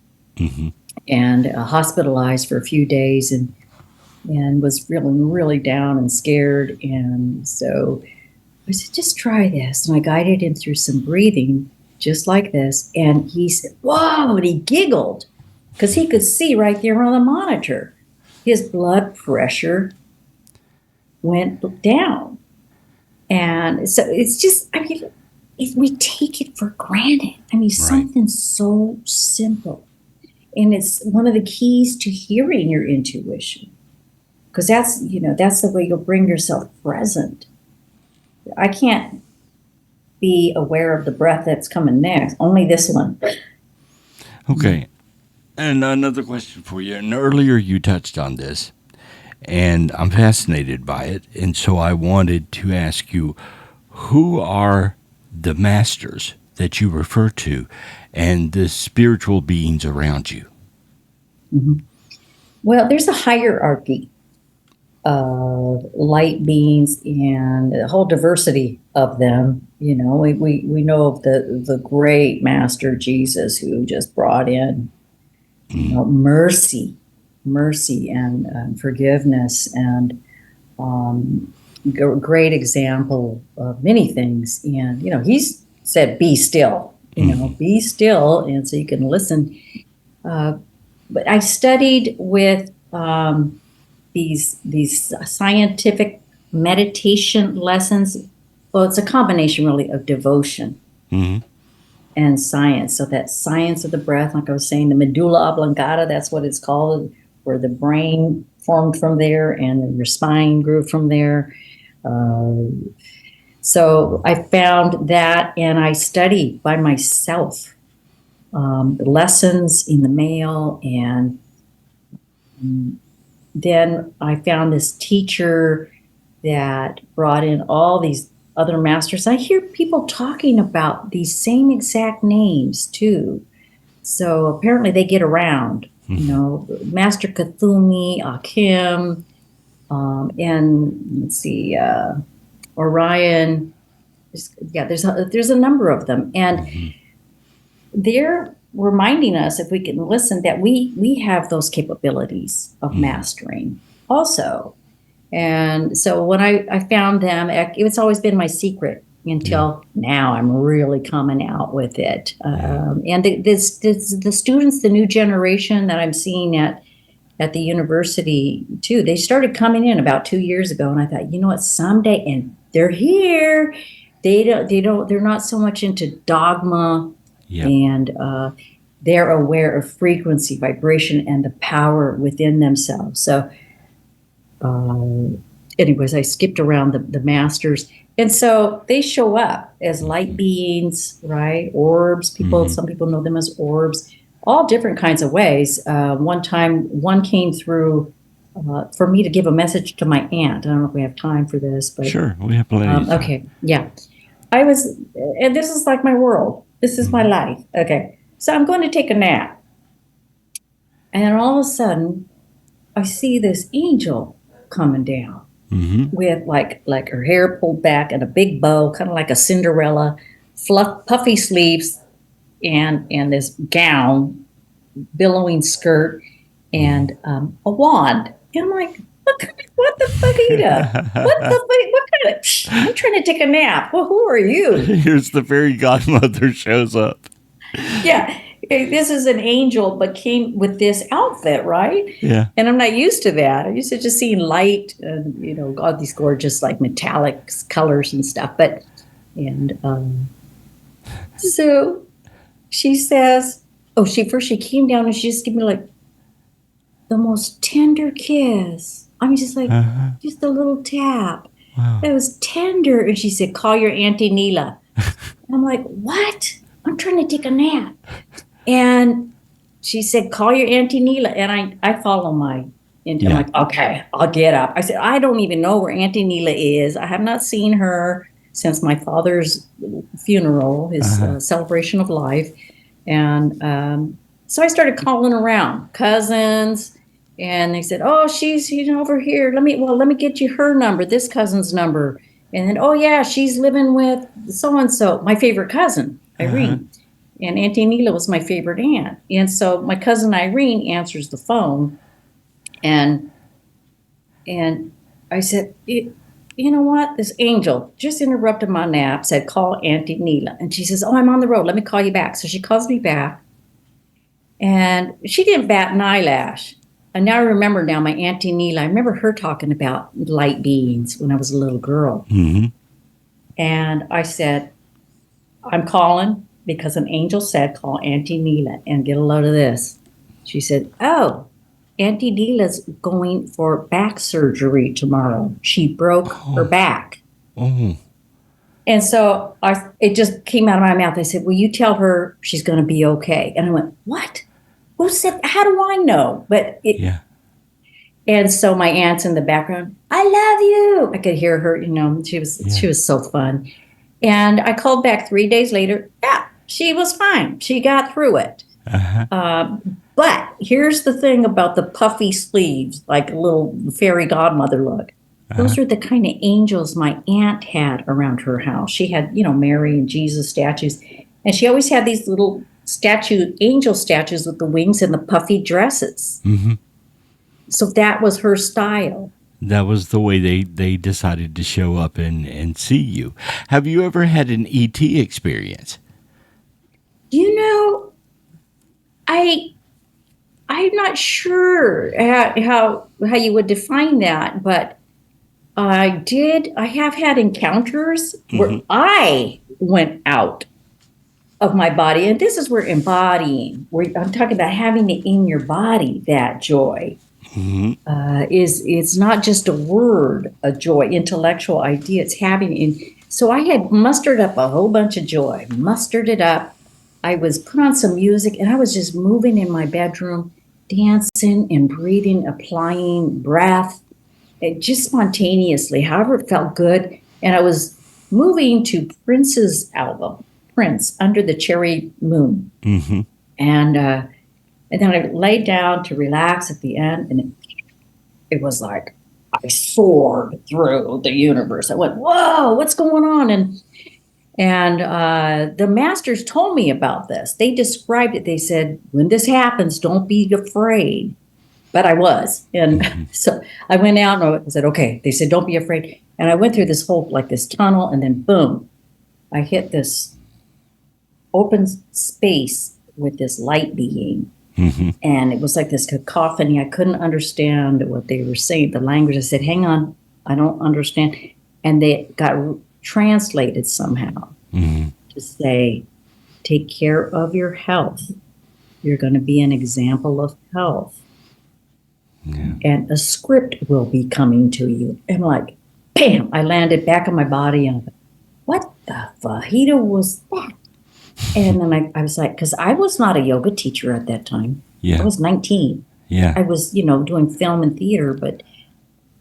and hospitalized for a few days and was feeling really down and scared. And so I said, just try this. And I guided him through some breathing just like this. And he said, whoa, and he giggled because he could see right there on the monitor. His blood pressure went down. And so it's just, we take it for granted. Something so simple. And it's one of the keys to hearing your intuition. Because that's the way you'll bring yourself present. I can't be aware of the breath that's coming next, only this one. Okay. And another question for you. And earlier you touched on this, and I'm fascinated by it. And so I wanted to ask you, who are the masters that you refer to and the spiritual beings around you? Well, there's a hierarchy of light beings and a whole diversity of them. We know of the great master Jesus, who just brought in mercy and forgiveness, and great example of many things. And he's said, be still, be still, and so you can listen. But I studied with these scientific meditation lessons. Well, it's a combination really of devotion and science. So that science of the breath, like I was saying, the medulla oblongata, that's what it's called, where the brain formed from there and your spine grew from there. So I found that, and I studied by myself lessons in the mail, and then I found this teacher that brought in all these other masters. I hear people talking about these same exact names too, So apparently they get around. Master Kathumi, Akim, and let's see, Orion. There's a number of them, and they're reminding us, if we can listen, that we have those capabilities of mastering also. And so when I found them, it's always been my secret until now. I'm really coming out with it. And the students, the new generation that I'm seeing at the university too, they started coming in about 2 years ago, and I thought, you know what, someday, and they're here. They're not so much into dogma, and they're aware of frequency, vibration, and the power within themselves. So anyways, I skipped around the masters. And so they show up as light beings, right? Orbs. Some people know them as orbs, all different kinds of ways. One time, one came through for me to give a message to my aunt. I don't know if we have time for this, but sure, we have plenty of time. Okay, yeah. And this is like my world. This is my life. Okay, so I'm going to take a nap. And all of a sudden, I see this angel coming down with like her hair pulled back and a big bow, kind of like a Cinderella, puffy sleeves, and this gown, billowing skirt, and a wand. And I'm like, what the fuckita? What kind of? I'm trying to take a nap. Well, who are you? Here's the fairy godmother shows up. Yeah. This is an angel, but came with this outfit, right? Yeah. And I'm not used to that. I'm used to just seeing light and, all these gorgeous, like, metallic colors and stuff. So she says, she came down and she just gave me, like, the most tender kiss. I'm just like, just a little tap. Wow. It was tender. And she said, call your Auntie Neela. And I'm like, what? I'm trying to take a nap. And she said, call your Auntie Neela. And I follow my I'm like, okay, I'll get up. I said, I don't even know where Auntie Neela is. I have not seen her since my father's funeral, his celebration of life. And so I started calling around cousins, and they said, oh, she's over here. Let me get you her number, this cousin's number. And then, oh yeah, she's living with so-and-so, my favorite cousin, Irene. And Auntie Neela was my favorite aunt. And so my cousin Irene answers the phone, and I said, you know what? This angel just interrupted my nap, said, call Auntie Neela. And she says, oh, I'm on the road. Let me call you back. So she calls me back, and she didn't bat an eyelash. And now I remember my Auntie Neela, I remember her talking about light beings when I was a little girl. Mm-hmm. And I said, I'm calling because an angel said, call Auntie Neela, and get a load of this. She said, oh, Auntie Neela's going for back surgery tomorrow. She broke her back. Oh. And so it just came out of my mouth. I said, will you tell her she's going to be okay? And I went, what? Who said, how do I know? And so my aunt's in the background, I love you. I could hear her, she was so fun. And I called back 3 days later. Yeah, she was fine. She got through it. But here's the thing about the puffy sleeves, like a little fairy godmother look. Those are the kind of angels my aunt had around her house. She had, Mary and Jesus statues. And she always had these little angel statues with the wings and the puffy dresses. Mm-hmm. So that was her style. That was the way they decided to show up and see you. Have you ever had an ET experience? I'm not sure how you would define that, but I have had encounters where I went out of my body, and this is where embodying, where I'm talking about having it in your body, that joy. It's not just a word, a joy, intellectual idea. It's having it. So I had mustered up a whole bunch of joy, mustered it up. I was put on some music, and I was just moving in my bedroom, dancing and breathing, applying breath, just spontaneously, however it felt good. And I was moving to Prince's album, Prince, Under the Cherry Moon. Mm-hmm. And then I laid down to relax at the end, and it was like I soared through the universe. I went, whoa, what's going on? And the masters told me about this. They described it. They said, when this happens, don't be afraid. But I was. And so I went out and I said, okay. They said, don't be afraid. And I went through this whole, like this tunnel, and then boom, I hit this open space with this light being. And it was like this cacophony. I couldn't understand what they were saying, the language. I said, hang on, I don't understand. And they got translated somehow to say, take care of your health. You're going to be an example of health. Yeah. And a script will be coming to you. And like, bam, I landed back on my body and I thought, what the fajita was that? And then I was like, because I was not a yoga teacher at that time. Yeah. I was 19. Yeah. I was, doing film and theater, but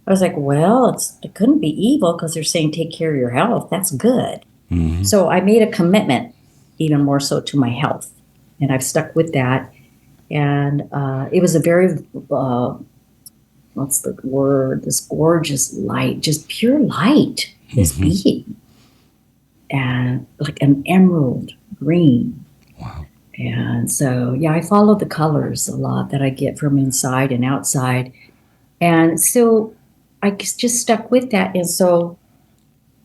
I was like, well, it couldn't be evil because they're saying take care of your health. That's good. Mm-hmm. So I made a commitment, even more so to my health. And I've stuck with that. And it was a very, what's the word? This gorgeous light, just pure light, this being. And like an emerald green. Wow. And so, yeah, I follow the colors a lot that I get from inside and outside. And so I just stuck with that. And so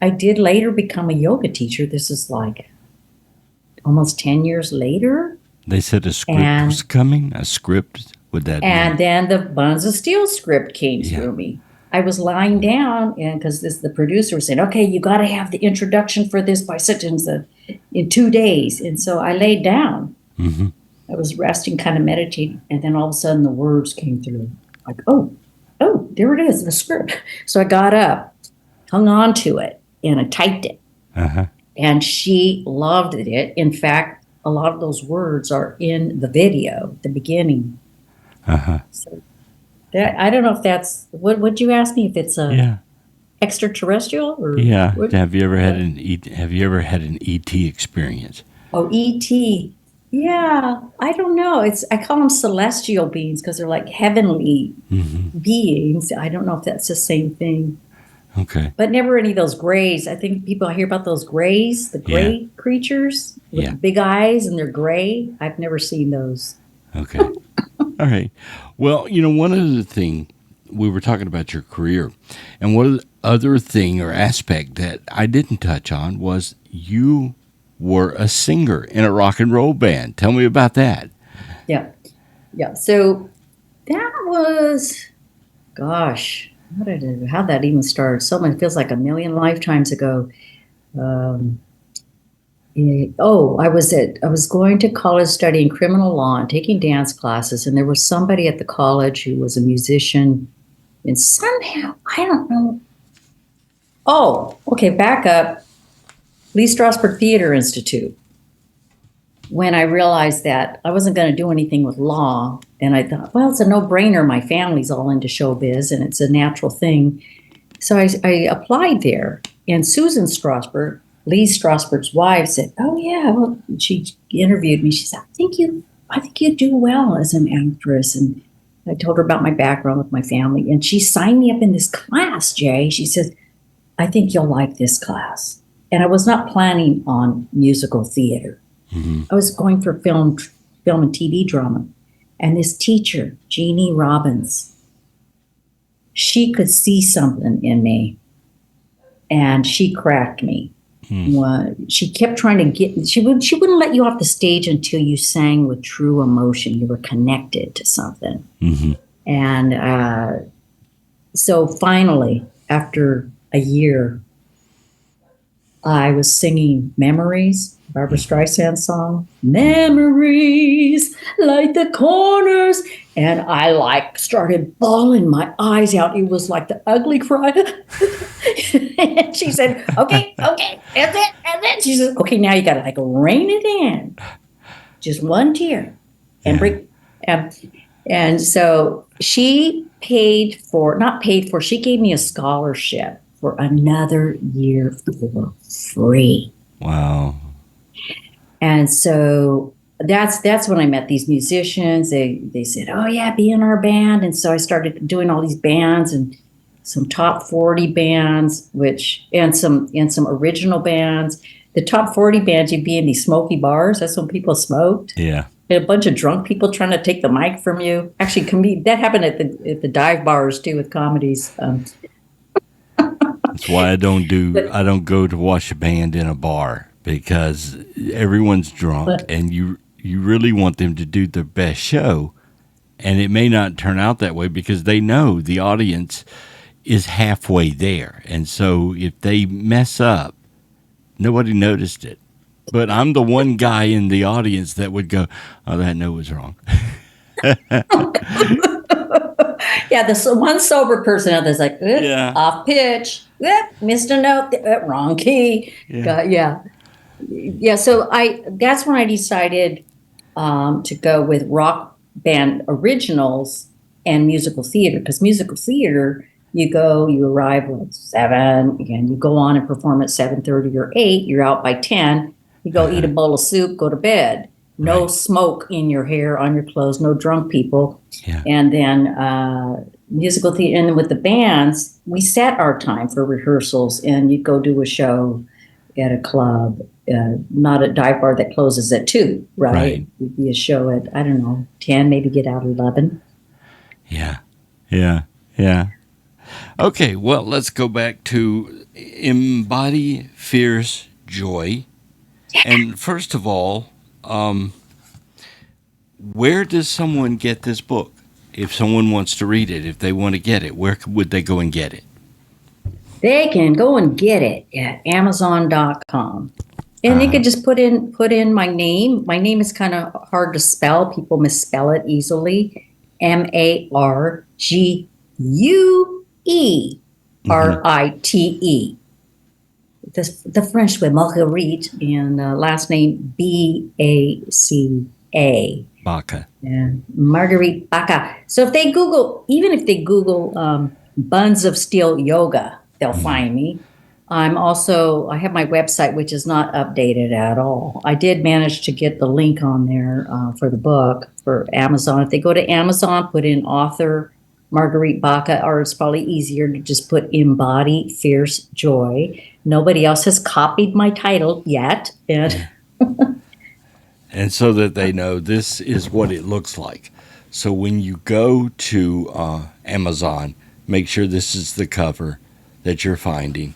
I did later become a yoga teacher. This is like almost 10 years later. They said a script was coming? A script? Would that And then the Buns of Steel script came through me. I was lying down, and because the producer was saying, okay, you got to have the introduction for this by such and such in 2 days. And so I laid down. Mm-hmm. I was resting, kind of meditating, and then all of a sudden the words came through. Like, oh, there it is, the script. So I got up, hung on to it, and I typed it. Uh-huh. And she loved it. In fact, a lot of those words are in the video at the beginning. Uh-huh. So I don't know if that's would you ask me if it's extraterrestrial or Have you ever had an ET experience? Oh, ET. Yeah, I don't know. I call them celestial beings because they're like heavenly beings. I don't know if that's the same thing. Okay. But never any of those grays. I think people hear about those grays, the gray creatures with big eyes and they're gray. I've never seen those. Okay. All right. Well, one other thing, we were talking about your career, and one other thing or aspect that I didn't touch on was you were a singer in a rock and roll band. Tell me about that. Yeah. So that was, gosh, how'd that even start? It feels like a million lifetimes ago. I was going to college studying criminal law and taking dance classes, and there was somebody at the college who was a musician, and somehow, I don't know. Oh, okay, back up. Lee Strasberg Theater Institute. When I realized that I wasn't going to do anything with law, and I thought, well, it's a no-brainer. My family's all into showbiz, and it's a natural thing. So I applied there, and Susan Strasberg, Lee Strasberg's wife, said, oh, yeah, well, she interviewed me. She said, I think you do well as an actress. And I told her about my background with my family. And she signed me up in this class, Jay. She said, I think you'll like this class. And I was not planning on musical theater. Mm-hmm. I was going for film and TV drama. And this teacher, Jeannie Robbins, she could see something in me. And she cracked me. She kept trying to she wouldn't let you off the stage until you sang with true emotion. You were connected to something. Mm-hmm. And so finally, after a year, I was singing Memories, Barbra Streisand song, Memories, like the corners. And I started bawling my eyes out. It was like the ugly cry. And she said, okay, and then she said, okay, now you got to rein it in. Just one tear. And break. And so she she gave me a scholarship for another year for free. Wow. And so that's when I met these musicians. They said, "Oh yeah, be in our band," and so I started doing all these bands and some top 40 bands, and some original bands. The top 40 bands, you'd be in these smoky bars. That's when people smoked. Yeah. And a bunch of drunk people trying to take the mic from you. Actually, that happened at the dive bars too with comedies. That's why I don't go to watch a band in a bar, because everyone's drunk and you really want them to do their best show, and it may not turn out that way because they know the audience is halfway there. And so if they mess up, nobody noticed it. But I'm the one guy in the audience that would go, "Oh, that note was wrong." Yeah, the one sober person out there's like, Yeah. off pitch, missed a note, wrong key. Yeah. So that's when I decided to go with rock band originals and musical theater, because musical theater, you arrive at 7, and you go on and perform at 7:30 or 8. You're out by 10. You go eat a bowl of soup, go to bed. No Right. smoke in your hair, on your clothes, no drunk people. Yeah. And then musical theater, and then with the bands, we set our time for rehearsals, and you'd go do a show at a club, not a dive bar that closes at 2, right? Right. It'd be a show at, I don't know, 10, maybe get out at 11. Yeah. Okay, well, let's go back to Embody Fierce Joy. And first of all, where does someone get this book? If someone wants to read it, if they want to get it, where would they go and get it? They can go and get it at Amazon.com. And they could just put in my name. My name is kind of hard to spell. People misspell it easily. Marguerite. The French way, Marguerite, and last name Baca. Baca. And Marguerite Baca. So if they Google Buns of Steel yoga, they'll find me. I have my website, which is not updated at all. I did manage to get the link on there for the book for Amazon. If they go to Amazon, put in author Marguerite Baca, or it's probably easier to just put Embody Fierce Joy. Nobody else has copied my title yet. And so that they know this is what it looks like. So when you go to Amazon, make sure this is the cover that you're finding.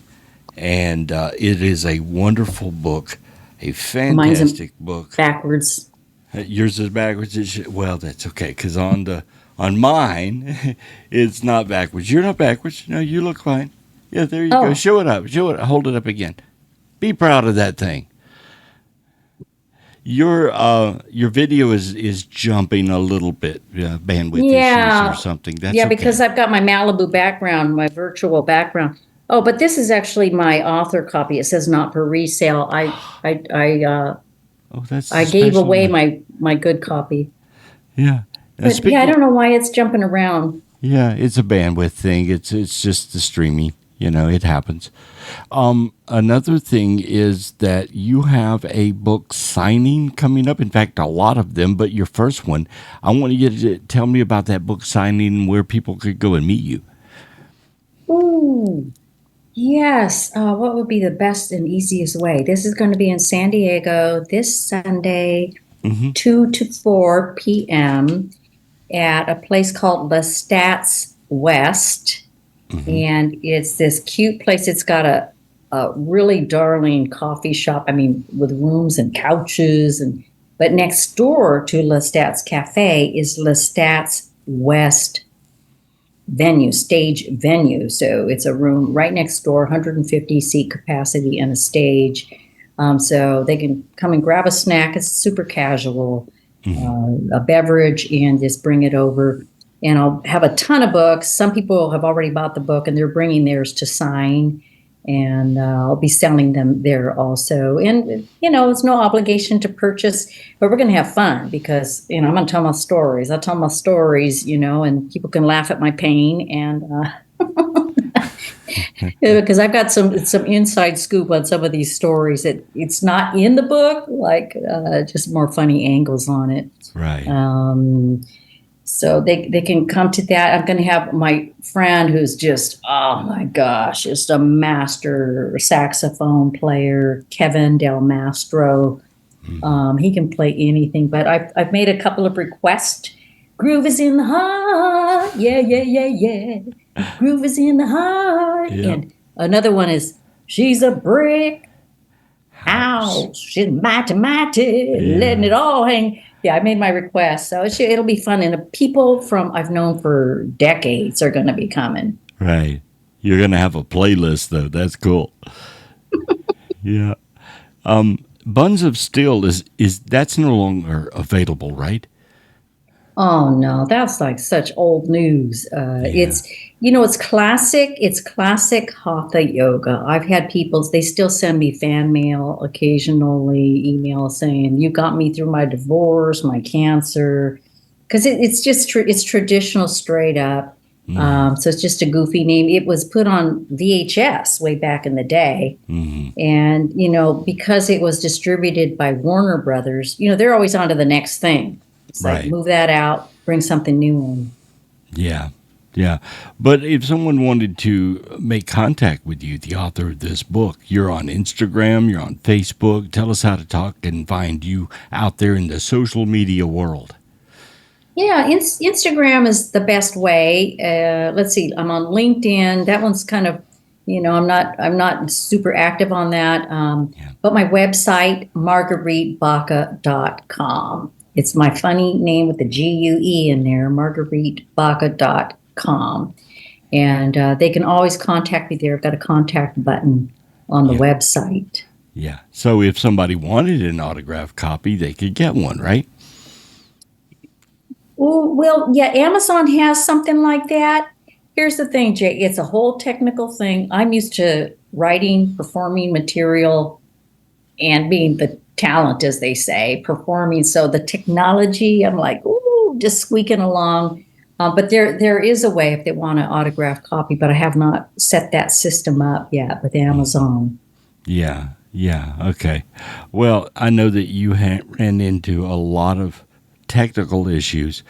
And it is a wonderful book, a fantastic book. Backwards. Yours is backwards. Well, that's okay, because on mine, it's not backwards. You're not backwards. No, you look fine. Yeah, there you go. Show it up. Hold it up again. Be proud of that thing. Your video is jumping a little bit, bandwidth issues or something. That's okay. Because I've got my Malibu background, my virtual background. Oh, but this is actually my author copy. It says not for resale. I gave away my good copy. Yeah. But I don't know why it's jumping around. Yeah, it's a bandwidth thing. It's just the streaming. It happens. Another thing is that you have a book signing coming up. In fact, a lot of them, but your first one, I want you to tell me about that book signing and where people could go and meet you. Ooh, yes. What would be the best and easiest way? This is going to be in San Diego this Sunday, 2 to 4 p.m. at a place called Lestat's West. And it's this cute place. It's got a really darling coffee shop, with rooms and couches. But next door to Lestat's Cafe is Lestat's West stage venue. So it's a room right next door, 150 seat capacity and a stage. So they can come and grab a snack. It's super casual, a beverage, and just bring it over. And I'll have a ton of books. Some people have already bought the book and they're bringing theirs to sign. And I'll be selling them there also. And, it's no obligation to purchase, but we're going to have fun because, I'm going to tell my stories. I'll tell my stories, and people can laugh at my pain. And Because I've got some inside scoop on some of these stories that it's not in the book, like just more funny angles on it. Right. So they can come to that. I'm going to have my friend who's just, oh my gosh, just a master saxophone player, Kevin Del Mastro. He can play anything, but I've made a couple of requests. Groove is in the heart. Yeah, yeah, yeah, yeah. Groove is in the heart. Yeah. And another one is, she's a brick house. She's mighty, letting it all hang. Yeah, I made my request. So it'll be fun. And the people I've known for decades are going to be coming. Right. You're going to have a playlist, though. That's cool. Yeah. Buns of Steel that's no longer available, right? Oh no, that's like such old news. It's classic. It's classic hatha yoga. I've had people. They still send me fan mail occasionally, email saying, "You got me through my divorce, my cancer," because it's just it's traditional, straight up. So it's just a goofy name. It was put on VHS way back in the day, and because it was distributed by Warner Brothers, they're always on to the next thing. It's right. Like move that out, bring something new in. Yeah, yeah. But if someone wanted to make contact with you, the author of this book, you're on Instagram, you're on Facebook. Tell us how to talk and find you out there in the social media world. Yeah, Instagram is the best way. Let's see, I'm on LinkedIn. That one's kind of, I'm not super active on that. But my website, margueritebaca.com. It's my funny name with the GUE in there, margueritebaca.com. And they can always contact me there. I've got a contact button on the website. Yeah. So if somebody wanted an autographed copy, they could get one, right? Well, yeah, Amazon has something like that. Here's the thing, Jay. It's a whole technical thing. I'm used to writing, performing material, and being the talent, as they say, performing. So the technology, I'm like, ooh, just squeaking along. But there is a way if they want an autographed copy, but I have not set that system up yet with Amazon. Yeah, okay. Well, I know that you ran into a lot of technical issues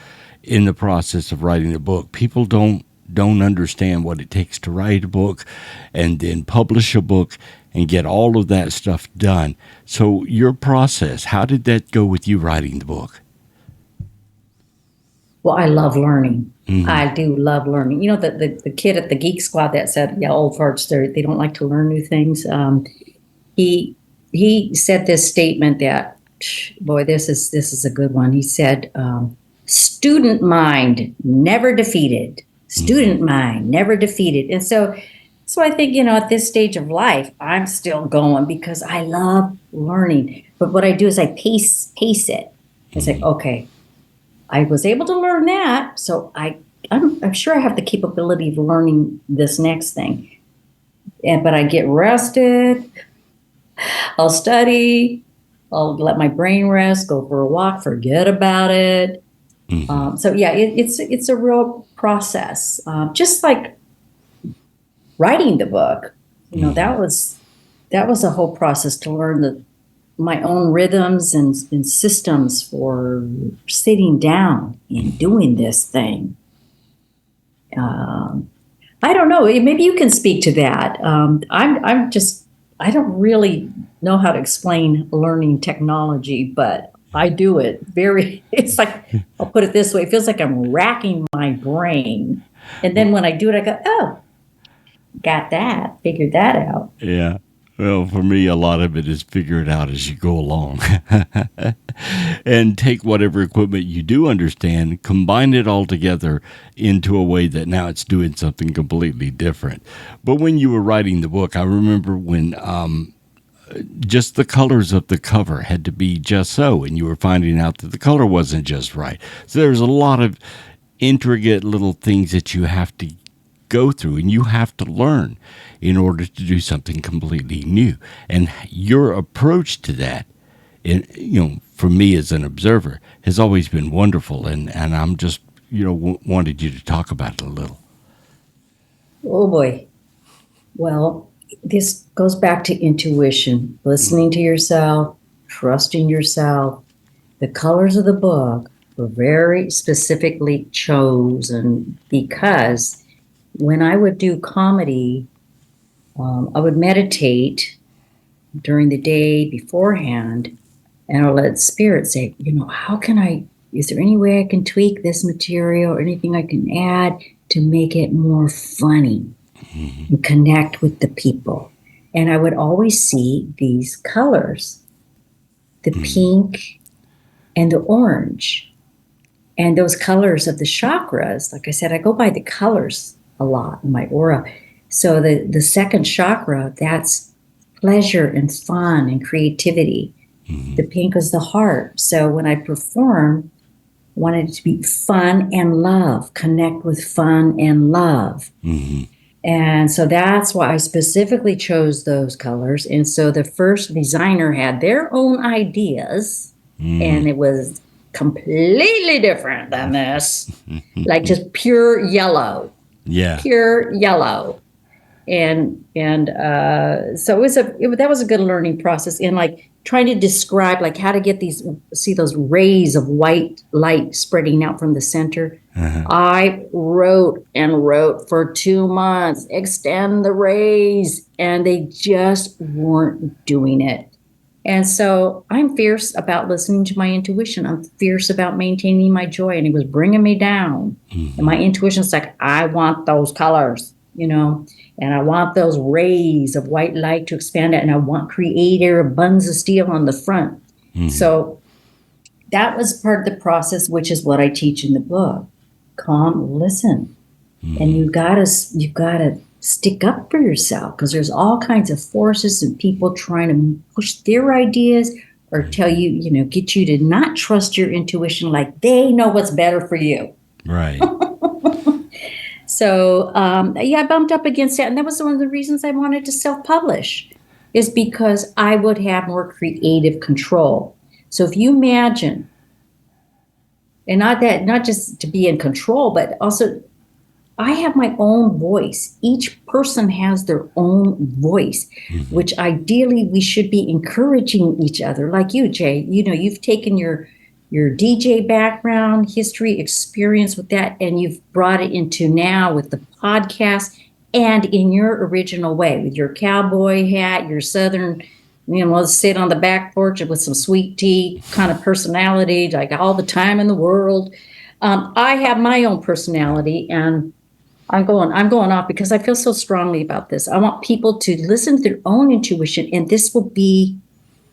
in the process of writing the book. People don't understand what it takes to write a book and then publish a book and get all of that stuff done. So your process, how did that go with you writing the book? Well, I love learning. I do love learning. The kid at the Geek Squad that said, yeah, old farts, they don't like to learn new things. He said this statement that, boy, this is a good one. He said, student mind never defeated. Student mind never defeated. And so I think, at this stage of life, I'm still going because I love learning. But what I do is I pace it. It's like, okay, I was able to learn that. So I'm sure I have the capability of learning this next thing. But I get rested. I'll study. I'll let my brain rest, go for a walk, forget about it. So yeah, it's a real process. Just like writing the book, that was a whole process to learn my own rhythms and systems for sitting down and doing this thing. I don't know. Maybe you can speak to that. I don't really know how to explain learning technology, but I do it it's like, I'll put it this way. It feels like I'm racking my brain. And then when I do it, I go, oh, got that, figured that out. Yeah. Well, for me, a lot of it is figure it out as you go along. And take whatever equipment you do understand, combine it all together into a way that now it's doing something completely different. But when you were writing the book, I remember when just the colors of the cover had to be just so, and you were finding out that the color wasn't just right. So there's a lot of intricate little things that you have to go through and you have to learn in order to do something completely new. And your approach to that, for me as an observer, has always been wonderful. And I'm just, wanted you to talk about it a little. Oh boy. Well, this goes back to intuition, listening to yourself, trusting yourself. The colors of the book were very specifically chosen because when I would do comedy, I would meditate during the day beforehand, and I'll let spirit say, how can is there any way I can tweak this material or anything I can add to make it more funny and connect with the people? And I would always see these colors, the pink and the orange. And those colors of the chakras, like I said, I go by the colors a lot in my aura. So the second chakra, that's pleasure and fun and creativity. The pink is the heart. So when I perform, I wanted it to be fun and love, connect with fun and love. And so that's why I specifically chose those colors. And so the first designer had their own ideas, and it was completely different than this, like just pure yellow. Yeah. Pure yellow. And so that was a good learning process in like trying to describe like how to get those rays of white light spreading out from the center. I wrote and wrote for 2 months, extend the rays, and they just weren't doing it. And so I'm fierce about listening to my intuition. I'm fierce about maintaining my joy, and it was bringing me down. And my intuition's like, I want those colors, and I want those rays of white light to expand it, and I want creator Buns of Steel on the front. So that was part of the process, which is what I teach in the book. Calm, listen. And you've got to stick up for yourself, because there's all kinds of forces and people trying to push their ideas or tell you, get you to not trust your intuition like they know what's better for you. Right. So, I bumped up against that. And that was one of the reasons I wanted to self-publish, is because I would have more creative control. So if you imagine, and not just to be in control, but also I have my own voice. Each person has their own voice, which ideally we should be encouraging each other. Like you, Jay, you've taken your DJ background, history, experience with that, and you've brought it into now with the podcast and in your original way, with your cowboy hat, your Southern, let's sit on the back porch with some sweet tea kind of personality, like all the time in the world. I have my own personality, and I'm going off because I feel so strongly about this. I want people to listen to their own intuition, and this will be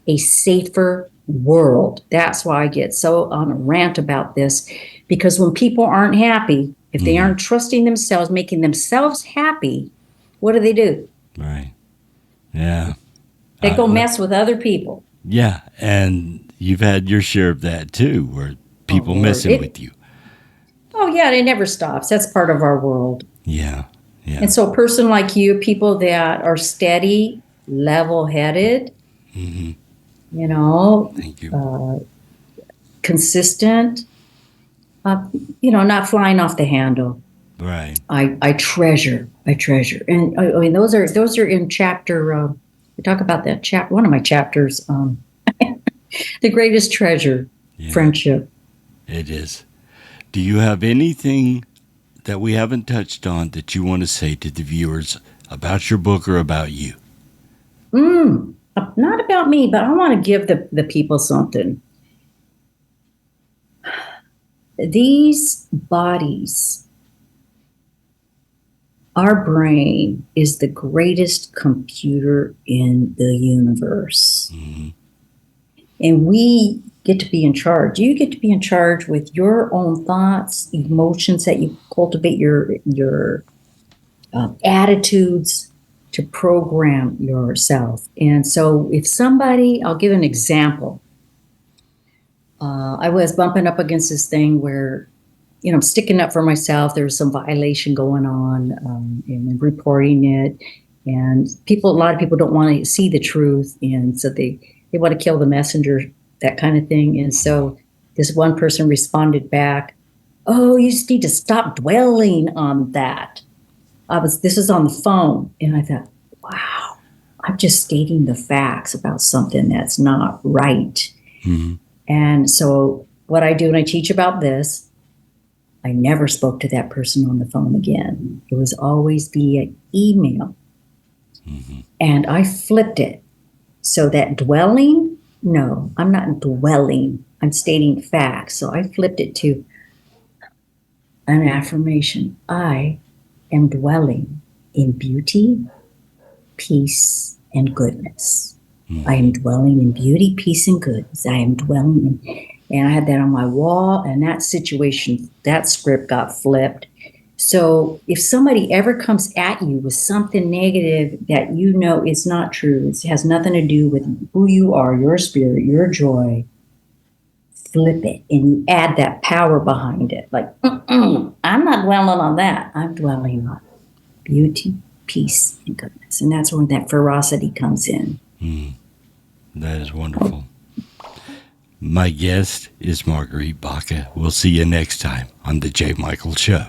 a safer world. That's why I get so on a rant about this, because when people aren't happy, if they aren't trusting themselves, making themselves happy, what do? Right. Yeah. They go mess with other people. Yeah. And you've had your share of that too, where people messing with you. Oh, yeah. It never stops. That's part of our world. Yeah. Yeah. And so a person like you, people that are steady, level-headed, Thank you. consistent, not flying off the handle. Right. I treasure. And I mean, those are in chapter, we talk about that chapter, one of my chapters, the greatest treasure, friendship. It is. Do you have anything that we haven't touched on that you want to say to the viewers about your book or about you? Not about me, but I want to give the people something. These bodies, our brain is the greatest computer in the universe. And we get to be in charge. You get to be in charge with your own thoughts, emotions that you cultivate, your attitudes to program yourself. And so if somebody, I'll give an example. I was bumping up against this thing where, I'm sticking up for myself. There was some violation going on, and reporting it. And a lot of people don't want to see the truth. And so they want to kill the messenger, that kind of thing. And so this one person responded back, "Oh, you just need to stop dwelling on that." This was on the phone. And I thought, I'm just stating the facts about something that's not right. Mm-hmm. And so what I do when I teach about this, I never spoke to that person on the phone again. It was always via email. Mm-hmm. And I flipped it. So that dwelling, no, I'm not dwelling. I'm stating facts. So I flipped it to an affirmation. I am dwelling in beauty, peace, and goodness. Mm-hmm. I am dwelling in beauty, peace, and goodness. I am dwelling in, and I had that on my wall, and that situation, that script got flipped. So if somebody ever comes at you with something negative that you know is not true, it has nothing to do with who you are, your spirit, your joy, flip it and you add that power behind it. Like, I'm not dwelling on that. I'm dwelling on beauty, peace, and goodness. And that's where that ferocity comes in. That is wonderful. My guest is Marguerite Baca. We'll see you next time on The J. Michael Show.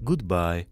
Goodbye.